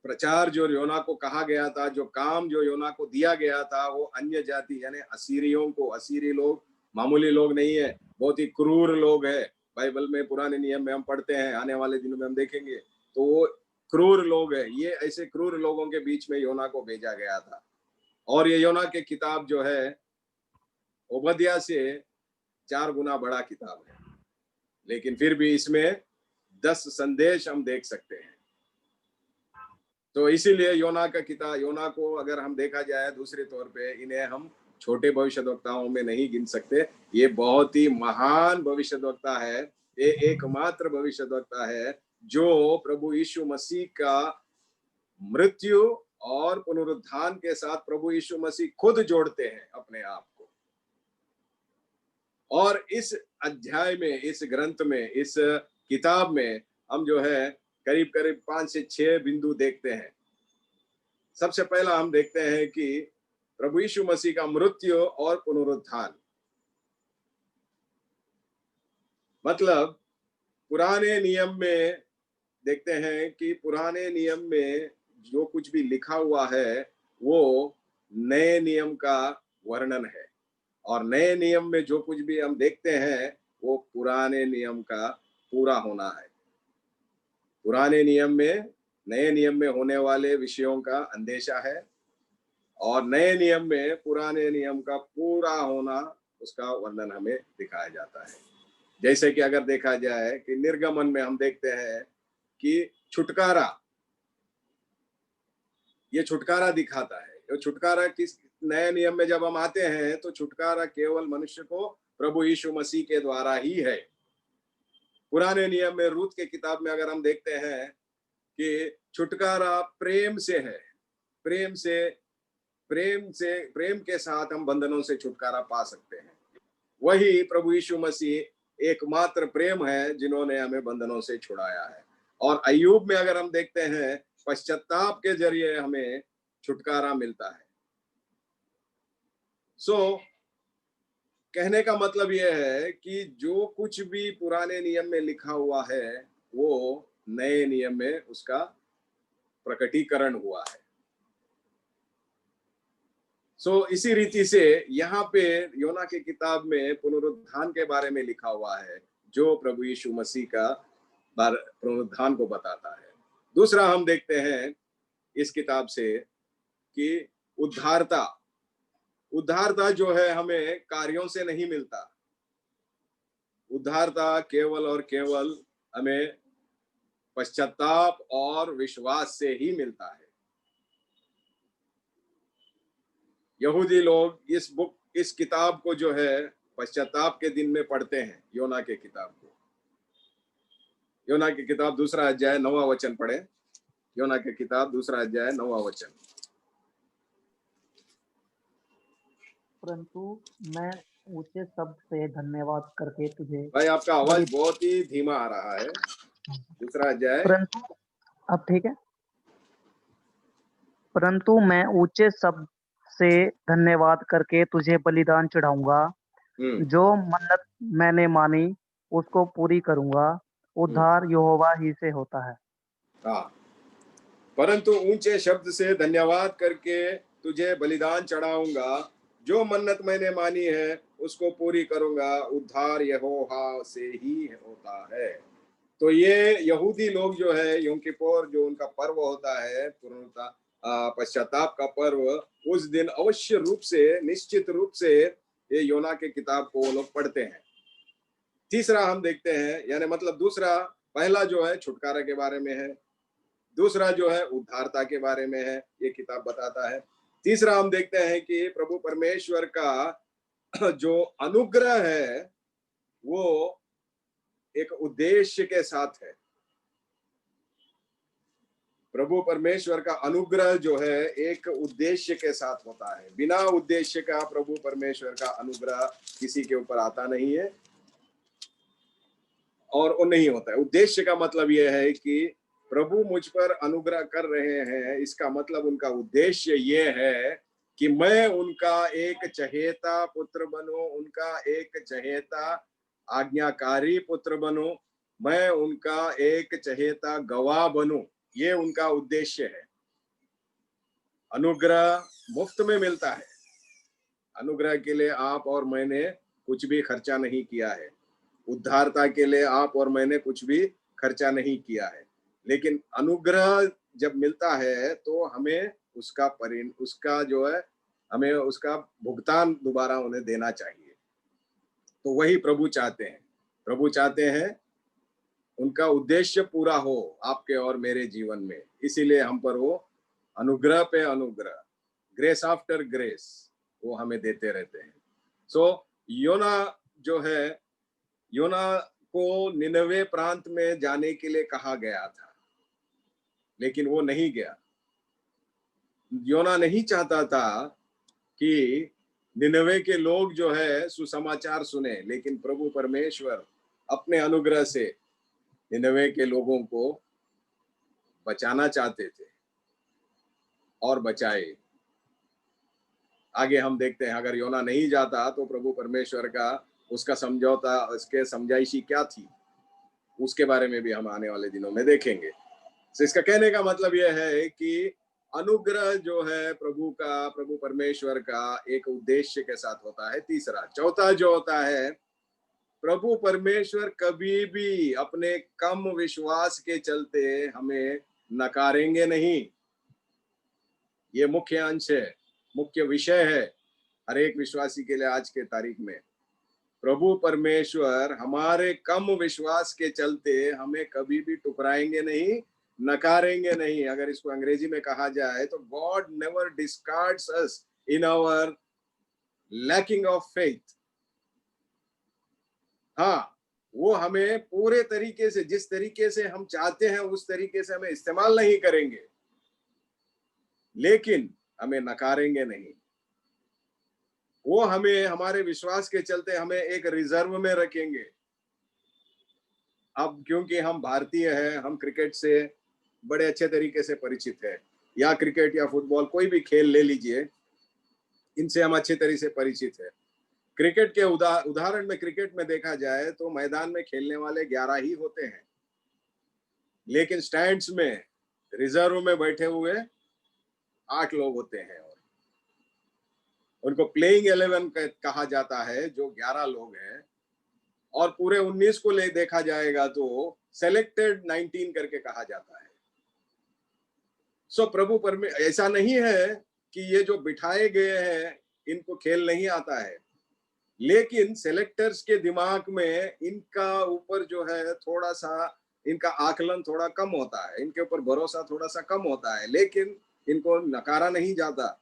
प्रचार जो योना को कहा गया था, जो काम जो योना को दिया गया था, वो अन्य जाति यानी असीरियों को, असीरी लोग मामूली लोग नहीं है, बहुत ही क्रूर लोग है। बाइबल में पुराने नियम में हम पढ़ते हैं, आने वाले दिनों में हम देखेंगे, तो वो क्रूर लोग है। ये ऐसे क्रूर लोगों के बीच में योना को भेजा गया था। और ये योना के किताब जो है ओबद्या से 4 गुना बड़ा किताब है, लेकिन फिर भी इसमें 10 संदेश हम देख सकते हैं। तो इसीलिए योना का किताब, योना को अगर हम देखा जाए दूसरे तौर पे, इन्हें हम छोटे भविष्यद्वक्ताओं में नहीं गिन सकते। ये बहुत ही महान भविष्यद्वक्ता है। ये एकमात्र भविष्यद्वक्ता है जो प्रभु यीशु मसीह का मृत्यु और पुनरुत्थान के साथ प्रभु यीशु मसीह खुद जोड़ते हैं अपने आप को। और इस अध्याय में, इस ग्रंथ में, इस किताब में हम जो है करीब करीब 5 से 6 बिंदु देखते हैं। सबसे पहला हम देखते हैं कि प्रभु यीशु मसीह का मृत्यु और पुनरुत्थान। मतलब पुराने नियम में देखते हैं कि पुराने नियम में जो कुछ भी लिखा हुआ है वो नए नियम का वर्णन है, और नए नियम में जो कुछ भी हम देखते हैं वो पुराने नियम का पूरा होना है। पुराने नियम में, नए नियम में होने वाले विषयों का अंदेशा है, और नए नियम में पुराने नियम का पूरा होना, उसका वर्णन हमें दिखाया जाता है। जैसे कि अगर देखा जाए कि निर्गमन में हम देखते हैं कि छुटकारा, ये छुटकारा दिखाता है। तो छुटकारा किस, नए नियम में जब हम आते हैं तो छुटकारा केवल मनुष्य को प्रभु यीशु मसीह के द्वारा ही है। पुराने नियम में रूत के किताब में अगर हम देखते हैं कि छुटकारा प्रेम से है, प्रेम के साथ हम बंधनों से छुटकारा पा सकते हैं। वही प्रभु यीशु मसीह एकमात्र प्रेम है जिन्होंने हमें बंधनों से छुड़ाया है। और अय्यूब में अगर हम देखते हैं, पश्चाताप के जरिए हमें छुटकारा मिलता है। कहने का मतलब यह है कि जो कुछ भी पुराने नियम में लिखा हुआ है वो नए नियम में उसका प्रकटीकरण हुआ है। इसी रीति से यहाँ पे योना की किताब में पुनरुत्थान के बारे में लिखा हुआ है, जो प्रभु यीशु मसीह का पुनरुत्थान को बताता है। दूसरा हम देखते हैं इस किताब से कि उद्धारता जो है हमें कार्यों से नहीं मिलता। उद्धारता केवल और केवल हमें पश्चाताप और विश्वास से ही मिलता है। यहूदी लोग इस किताब को जो है पश्चाताप के दिन में पढ़ते हैं, योना के किताब को। योना की किताब 2 अध्याय 9वां वचन पढ़े। योना की किताब 2 अध्याय 9वां वचन। परंतु मैं ऊंचे शब्द से धन्यवाद करके तुझे भाई आपका आवाज बलि बहुत ही धीमा आ रहा है। 2 अध्याय। परंतु अब ठीक है। परंतु मैं ऊंचे शब्द से धन्यवाद करके तुझे बलिदान चढ़ाऊंगा। जो मन्नत मैंने मानी उसको पूरी करूंगा। उद्धार यहोवा ही से होता है। हाँ, परंतु ऊंचे शब्द से धन्यवाद करके तुझे बलिदान चढ़ाऊंगा। जो मन्नत मैंने मानी है उसको पूरी करूंगा। उद्धार यहोवा से ही होता है। तो ये यहूदी लोग जो है यom किप्पोर जो उनका पर्व होता है, पूर्णता पश्चाताप का पर्व, उस दिन अवश्य रूप से, निश्चित रूप से ये योना के किताब को वो लोग पढ़ते हैं। तीसरा हम देखते हैं, यानी मतलब दूसरा, पहला जो है छुटकारा के बारे में है, दूसरा जो है उद्धारता के बारे में है, ये किताब बताता है। तीसरा हम देखते हैं कि प्रभु परमेश्वर का जो अनुग्रह है वो एक उद्देश्य के साथ है। प्रभु परमेश्वर का अनुग्रह जो है एक उद्देश्य के साथ होता है। बिना उद्देश्य का प्रभु परमेश्वर का अनुग्रह किसी के ऊपर आता नहीं है और वो नहीं होता है। उद्देश्य का मतलब यह है कि प्रभु मुझ पर अनुग्रह कर रहे हैं, इसका मतलब उनका उद्देश्य ये है कि मैं उनका एक चहेता पुत्र बनूं, उनका एक चहेता आज्ञाकारी पुत्र बनूं, मैं उनका एक चहेता गवाह बनूं। ये उनका उद्देश्य है। अनुग्रह मुफ्त में मिलता है। अनुग्रह के लिए आप और मैंने कुछ भी खर्चा नहीं किया है। उद्धारता के लिए आप और मैंने कुछ भी खर्चा नहीं किया है। लेकिन अनुग्रह जब मिलता है तो हमें उसका जो है, हमें उसका भुगतान दोबारा उन्हें देना चाहिए। तो वही प्रभु चाहते हैं। प्रभु चाहते हैं उनका उद्देश्य पूरा हो आपके और मेरे जीवन में, इसीलिए हम पर वो अनुग्रह पे अनुग्रह, ग्रेस आफ्टर ग्रेस, वो हमें देते रहते हैं। सो योना जो है, योना को निनवे प्रांत में जाने के लिए कहा गया था, लेकिन वो नहीं गया। योना नहीं चाहता था कि निनवे के लोग जो है सुसमाचार सुने, लेकिन प्रभु परमेश्वर अपने अनुग्रह से निनवे के लोगों को बचाना चाहते थे और बचाए। आगे हम देखते हैं, अगर योना नहीं जाता तो प्रभु परमेश्वर का उसका समझौता, उसके समझाइशी क्या थी, उसके बारे में भी हम आने वाले दिनों में देखेंगे। तो इसका कहने का मतलब यह है कि अनुग्रह जो है प्रभु परमेश्वर का एक उद्देश्य के साथ होता है। तीसरा, चौथा जो होता है, प्रभु परमेश्वर कभी भी अपने कम विश्वास के चलते हमें नकारेंगे नहीं। ये मुख्य अंश है, मुख्य विषय है हर एक विश्वासी के लिए आज के तारीख में। प्रभु परमेश्वर हमारे कम विश्वास के चलते हमें कभी भी टुकराएंगे नहीं, नकारेंगे नहीं। अगर इसको अंग्रेजी में कहा जाए तो God never discards us in our lacking of faith. हाँ, वो हमें पूरे तरीके से, जिस तरीके से हम चाहते हैं उस तरीके से हमें इस्तेमाल नहीं करेंगे, लेकिन हमें नकारेंगे नहीं। वो हमें हमारे विश्वास के चलते हमें एक रिजर्व में रखेंगे। अब क्योंकि हम भारतीय हैं, हम क्रिकेट से बड़े अच्छे तरीके से परिचित है, या क्रिकेट या फुटबॉल, कोई भी खेल ले लीजिए, इनसे हम अच्छे तरीके से परिचित है। क्रिकेट के उदाहरण में, क्रिकेट में देखा जाए तो मैदान में खेलने वाले 11 ही होते हैं, लेकिन स्टैंड्स में, रिजर्व में बैठे हुए 8 लोग होते हैं, और उनको प्लेइंग 11 कहा जाता है, जो 11 लोग हैं। और पूरे 19 को ले देखा जाएगा तो सेलेक्टेड 19 करके कहा जाता है। सो प्रभु परमेश्वर, ऐसा नहीं है कि ये जो बिठाए गए हैं इनको खेल नहीं आता है, लेकिन सेलेक्टर्स के दिमाग में इनका ऊपर जो है थोड़ा सा इनका आकलन थोड़ा कम होता है, इनके ऊपर भरोसा थोड़ा सा कम होता है, लेकिन इनको नकारा नहीं जाता।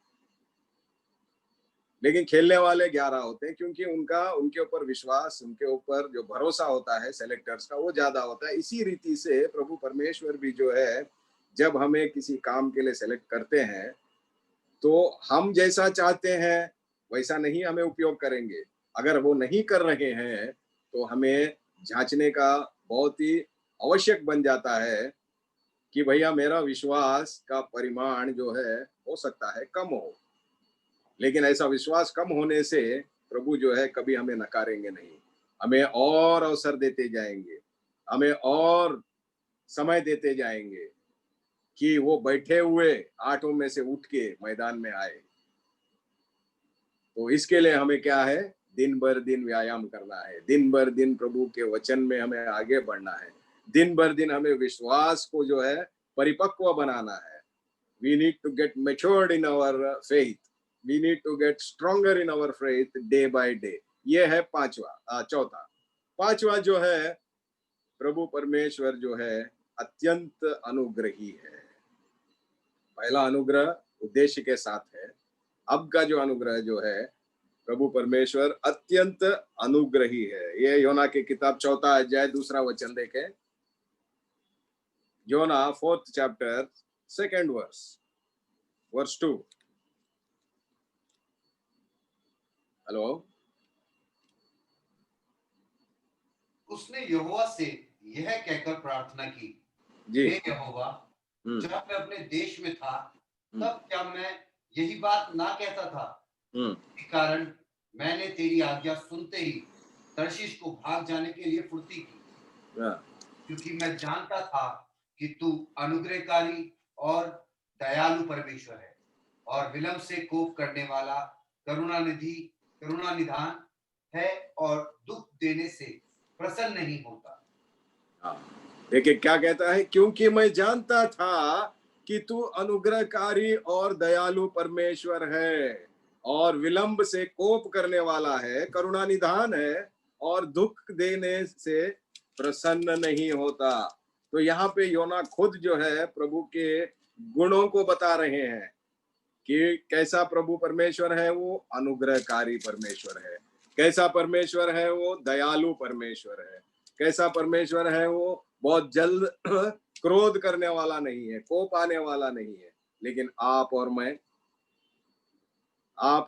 लेकिन खेलने वाले 11 होते हैं, क्योंकि उनके ऊपर विश्वास, उनके ऊपर जो भरोसा होता है सेलेक्टर्स का, वो ज्यादा होता है। इसी रीति से प्रभु परमेश्वर भी जो है, जब हमें किसी काम के लिए सेलेक्ट करते हैं, तो हम जैसा चाहते हैं वैसा नहीं हमें उपयोग करेंगे। अगर वो नहीं कर रहे हैं तो हमें जांचने का बहुत ही आवश्यक बन जाता है कि भैया मेरा विश्वास का परिमाण जो है हो सकता है कम हो, लेकिन ऐसा विश्वास कम होने से प्रभु जो है कभी हमें नकारेंगे नहीं, हमें और अवसर देते जाएंगे, हमें और समय देते जाएंगे कि वो बैठे हुए 8 में से उठ के मैदान में आए। तो इसके लिए हमें क्या है, दिन भर दिन व्यायाम करना है, दिन भर दिन प्रभु के वचन में हमें आगे बढ़ना है, दिन भर दिन हमें विश्वास को जो है परिपक्व बनाना है। We need to get matured in our faith. We need to get stronger in our faith day by day. ये है चौथा। पांचवा जो है, प्रभु परमेश्वर जो है अत्यंत अनुग्रही है। पहला अनुग्रह उद्देश्य के साथ है, अब का जो अनुग्रह जो है, प्रभु परमेश्वर अत्यंत अनुग्रही है। ये योना की किताब 4 अध्याय 2 वचन देखें। योना 4th chapter 2nd verse 2। Hello. उसने यहोवा से यह कहकर प्रार्थना की, जी। हे यहोवा, जब मैं अपने देश में था तब क्या मैं यही बात ना कहता था? इस कारण मैंने तेरी आज्ञा सुनते ही तर्शीश को भाग जाने के लिए फुर्ती की, क्योंकि मैं जानता था कि तू अनुग्रहकारी और दयालु परमेश्वर है और विलंब से कोप करने वाला करुणानिधान है और दुख देने से प्रसन्न नहीं होता। देखिए क्या कहता है, क्योंकि मैं जानता था कि तू अनुग्रहकारी और दयालु परमेश्वर है और विलंब से कोप करने वाला है, करुणानिधान है और दुख देने से प्रसन्न नहीं होता। तो यहाँ पे योना खुद जो है प्रभु के गुणों को बता रहे हैं कि कैसा प्रभु परमेश्वर है, वो अनुग्रहकारी परमेश्वर है, कैसा परमेश्वर है वो दयालु परमेश्वर है, कैसा परमेश्वर है वो बहुत जल्द क्रोध करने वाला नहीं है, कोप आने वाला नहीं है। लेकिन आप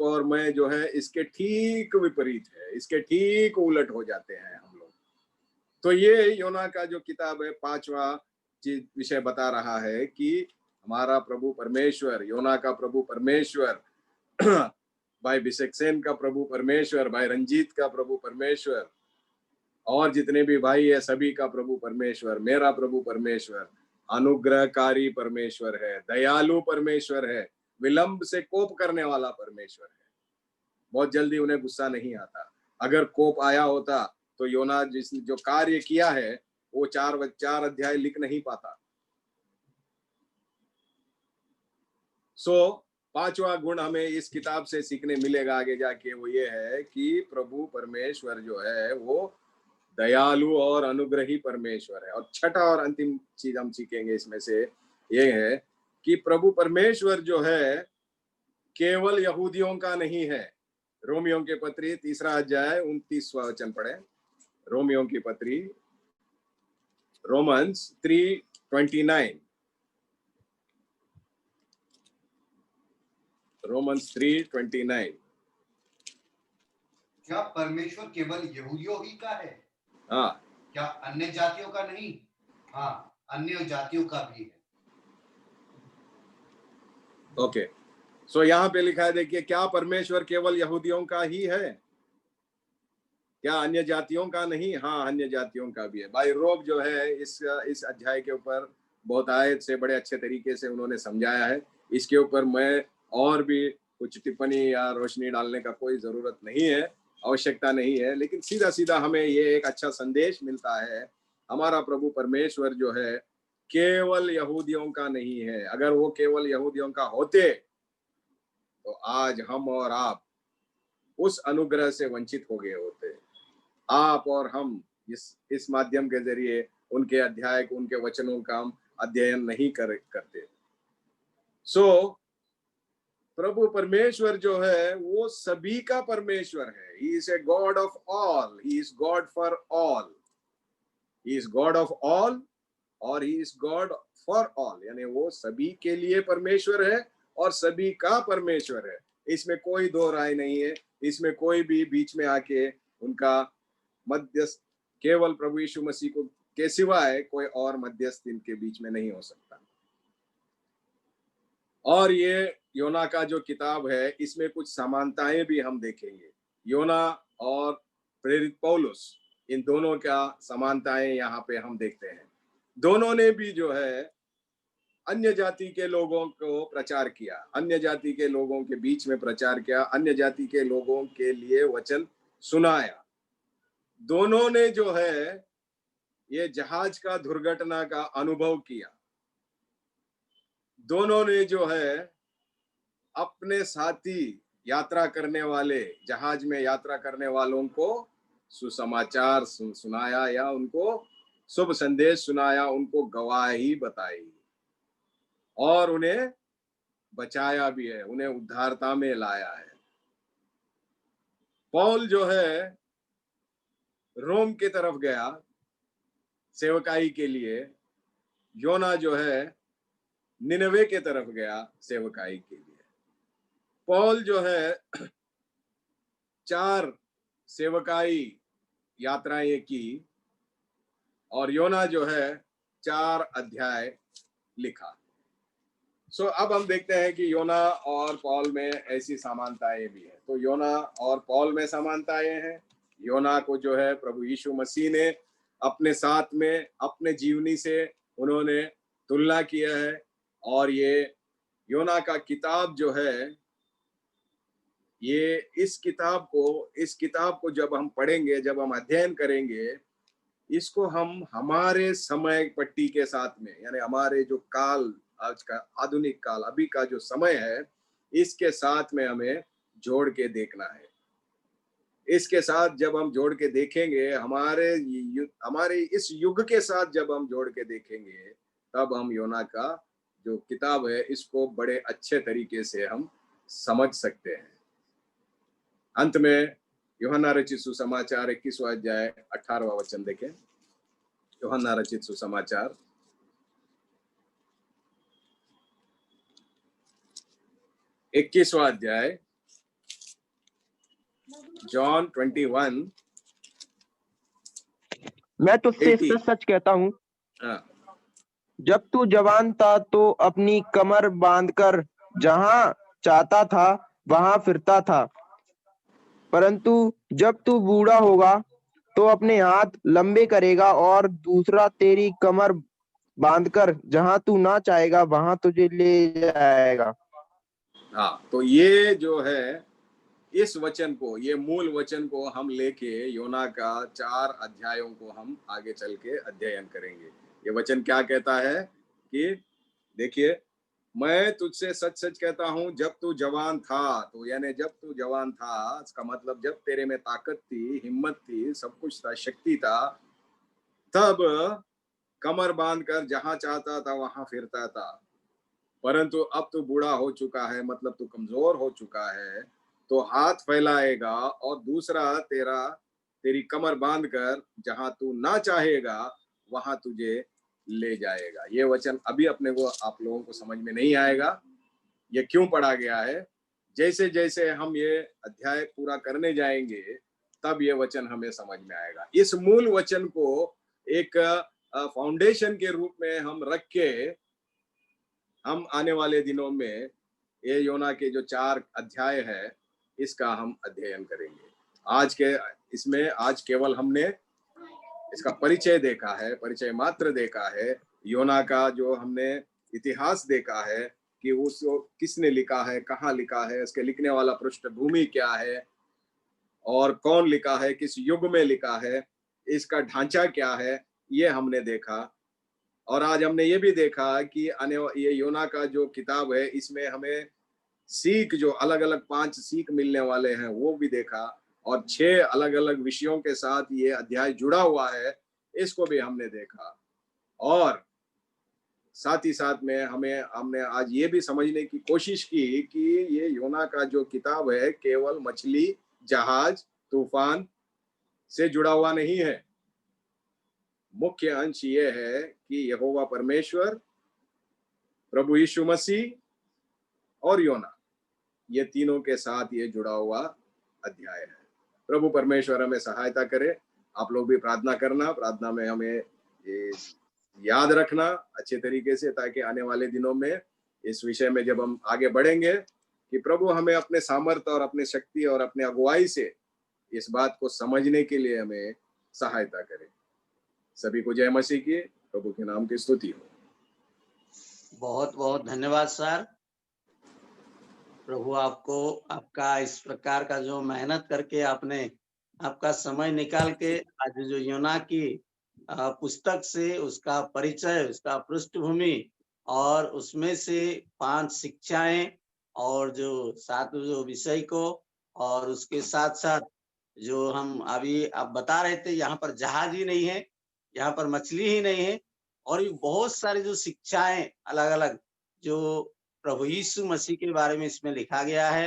और मैं जो है इसके ठीक विपरीत है, इसके ठीक उलट हो जाते हैं हम लोग। तो ये योना का जो किताब है 5वां विषय बता रहा है कि हमारा प्रभु परमेश्वर, योना का प्रभु परमेश्वर, भाई बिसेक्सेन का प्रभु परमेश्वर, भाई रंजीत का प्रभु परमेश्वर और जितने भी भाई है सभी का प्रभु परमेश्वर, मेरा प्रभु परमेश्वर अनुग्रहकारी परमेश्वर है, दयालु परमेश्वर है, विलंब से कोप करने वाला परमेश्वर है। बहुत जल्दी उन्हें गुस्सा नहीं आता। अगर कोप आया होता तो योना जिसने जो कार्य किया है वो 4 अध्याय लिख नहीं पाता। सो 5वां गुण हमें इस किताब से सीखने मिलेगा आगे जाके, वो ये है कि प्रभु परमेश्वर जो है वो दयालु और अनुग्रही परमेश्वर है। और छठा और अंतिम चीज हम सीखेंगे इसमें से ये है कि प्रभु परमेश्वर जो है केवल यहूदियों का नहीं है। रोमियों की पत्री 3 अध्याय 29वां वचन पढ़े। रोमियों की पत्री रोमन्स 3:29। रोमन्स 3:29। क्या परमेश्वर केवल यहूदियों ही का है? हाँ। क्या अन्य जातियों का नहीं? हाँ, अन्य जातियों का भी है। ओके, सो यहाँ पे लिखा है, देखिए, क्या परमेश्वर केवल यहूदियों का ही है? क्या अन्य जातियों का नहीं? हाँ, अन्य जातियों का भी है। भाई रोब जो है इस अध्याय के ऊपर बहुत आयत से बड़े अच्छे तरीके से उन्होंने समझाया है। इसके ऊपर मैं और भी कुछ टिप्पणी या रोशनी डालने का कोई जरूरत नहीं है, आवश्यकता नहीं है। लेकिन सीधा सीधा हमें ये एक अच्छा संदेश मिलता है, हमारा प्रभु परमेश्वर जो है केवल यहूदियों का नहीं है। अगर वो केवल यहूदियों का होते तो आज हम और आप उस अनुग्रह से वंचित हो गए होते। आप और हम इस माध्यम के जरिए उनके अध्याय को, उनके वचनों का हम अध्ययन नहीं करते। सो प्रभु परमेश्वर जो है वो सभी का परमेश्वर है। He is a God of all, he is God for all, he is God of all और he is God for all, यानी वो सभी के लिए परमेश्वर है और सभी का परमेश्वर है। इसमें कोई दो राय नहीं है, इसमें कोई भी बीच में आके उनका मध्यस्थ केवल प्रभु यीशु मसीह को के सिवाय कोई और मध्यस्थ इनके बीच में नहीं हो सकता। और ये योना का जो किताब है इसमें कुछ समानताएं भी हम देखेंगे। योना और प्रेरित पौलुस, इन दोनों का समानताएं यहाँ पे हम देखते हैं। दोनों ने भी जो है अन्य जाति के लोगों को प्रचार किया, अन्य जाति के लोगों के बीच में प्रचार किया, अन्य जाति के लोगों के लिए वचन सुनाया। दोनों ने जो है ये जहाज का दुर्घटना का अनुभव किया। दोनों ने जो है अपने साथी यात्रा करने वाले, जहाज में यात्रा करने वालों को सुसमाचार सुनाया या उनको शुभ संदेश सुनाया, उनको गवाही बताई और उन्हें बचाया भी है, उन्हें उद्धारता में लाया है। पौल जो है रोम की तरफ गया सेवकाई के लिए, योना जो है निनवे के तरफ गया सेवकाई के लिए। पौल जो है 4 सेवकाई यात्राएं की और योना जो है 4 अध्याय लिखा। सो अब हम देखते हैं कि योना और पौल में ऐसी समानताएं भी हैं। तो योना और पौल में समानताएं हैं। योना को जो है प्रभु यीशु मसीह ने अपने साथ में अपने जीवनी से उन्होंने तुलना किया है। और ये योना का किताब जो है, ये इस किताब को जब हम पढ़ेंगे, जब हम अध्ययन करेंगे, इसको हम हमारे समय पट्टी के साथ में, यानी हमारे जो काल, आज का आधुनिक काल, अभी का जो समय है, इसके साथ में हमें जोड़ के देखना है। इसके साथ जब हम जोड़ के देखेंगे, हमारे इस युग के साथ जब हम जोड़ के देखेंगे, तब हम योना का जो किताब है इसको बड़े अच्छे तरीके से हम समझ सकते हैं। अंत में यूहन्ना रचित सुसमाचार 21वां अध्याय 18वां वचन देखें। यूहन्ना रचित सुसमाचार 21वां अध्याय, जॉन 21। मैं तुझसे 80। सच सच कहता हूँ, हाँ, जब तू जवान था तो अपनी कमर बांधकर जहां चाहता था वहां फिरता था, परंतु जब तू बूढ़ा होगा तो अपने हाथ लंबे करेगा और दूसरा तेरी कमर बांधकर जहां तू ना चाहेगा वहां तुझे ले जाएगा। हाँ, तो ये जो है, इस वचन को, ये मूल वचन को हम लेके योना का 4 अध्यायों को हम आगे चल के अध्ययन करेंगे। ये वचन क्या कहता है कि देखिए, मैं तुझसे सच सच कहता हूं, जब तू जवान था, तो यानी जब तू जवान था, इसका मतलब जब तेरे में ताकत थी, हिम्मत थी, सब कुछ था, शक्ति था, तब कमर बांधकर जहां चाहता था वहां फिरता था। परंतु अब तू बूढ़ा हो चुका है, मतलब तू कमजोर हो चुका है, तो हाथ फैलाएगा और दूसरा तेरी कमर बांधकर जहां तू ना चाहेगा वहां तुझे ले जाएगा। ये वचन अभी अपने को, आप लोगों को समझ में नहीं आएगा ये क्यों पढ़ा गया है। जैसे जैसे हम ये अध्याय पूरा करने जाएंगे, तब ये वचन हमें समझ में आएगा। इस मूल वचन को एक फाउंडेशन के रूप में हम रख के हम आने वाले दिनों में ये योना के जो 4 अध्याय है इसका हम अध्ययन करेंगे। आज केवल हमने इसका परिचय देखा है, परिचय मात्र देखा है। योना का जो हमने इतिहास देखा है कि उसको किसने लिखा है, कहाँ लिखा है, इसके लिखने वाला पृष्ठभूमि क्या है और कौन लिखा है, किस युग में लिखा है, इसका ढांचा क्या है, ये हमने देखा। और आज हमने ये भी देखा कि ये योना का जो किताब है, इसमें हमें सीख, जो अलग अलग 5 सीख मिलने वाले हैं, वो भी देखा। और 6 अलग अलग विषयों के साथ ये अध्याय जुड़ा हुआ है, इसको भी हमने देखा। और साथ ही साथ में हमने आज ये भी समझने की कोशिश की कि ये योना का जो किताब है केवल मछली, जहाज, तूफान से जुड़ा हुआ नहीं है। मुख्य अंश ये है कि यहोवा परमेश्वर, प्रभु यीशु मसीह और योना, ये तीनों के साथ ये जुड़ा हुआ अध्याय है। प्रभु परमेश्वर हमें सहायता करे। आप लोग भी प्रार्थना करना, प्रार्थना में हमें ये याद रखना अच्छे तरीके से, ताकि आने वाले दिनों में इस विषय में जब हम आगे बढ़ेंगे कि प्रभु हमें अपने सामर्थ्य और अपने शक्ति और अपने अगुवाई से इस बात को समझने के लिए हमें सहायता करे। सभी को जय मसीह की, प्रभु के नाम की स्तुति हो। बहुत बहुत धन्यवाद सर। प्रभु आपको आपका इस प्रकार का जो मेहनत करके आपने आपका समय निकाल के आज जो योना की पुस्तक से उसका परिचय, उसका पृष्ठभूमि और उसमें से 5 शिक्षाएं और जो 7 जो विषय को, और उसके साथ साथ जो हम अभी आप बता रहे थे, यहाँ पर जहाज ही नहीं है, यहाँ पर मछली ही नहीं है, और भी बहुत सारी जो शिक्षाएं अलग अलग जो प्रभु यीशु मसीह के बारे में इसमें लिखा गया है।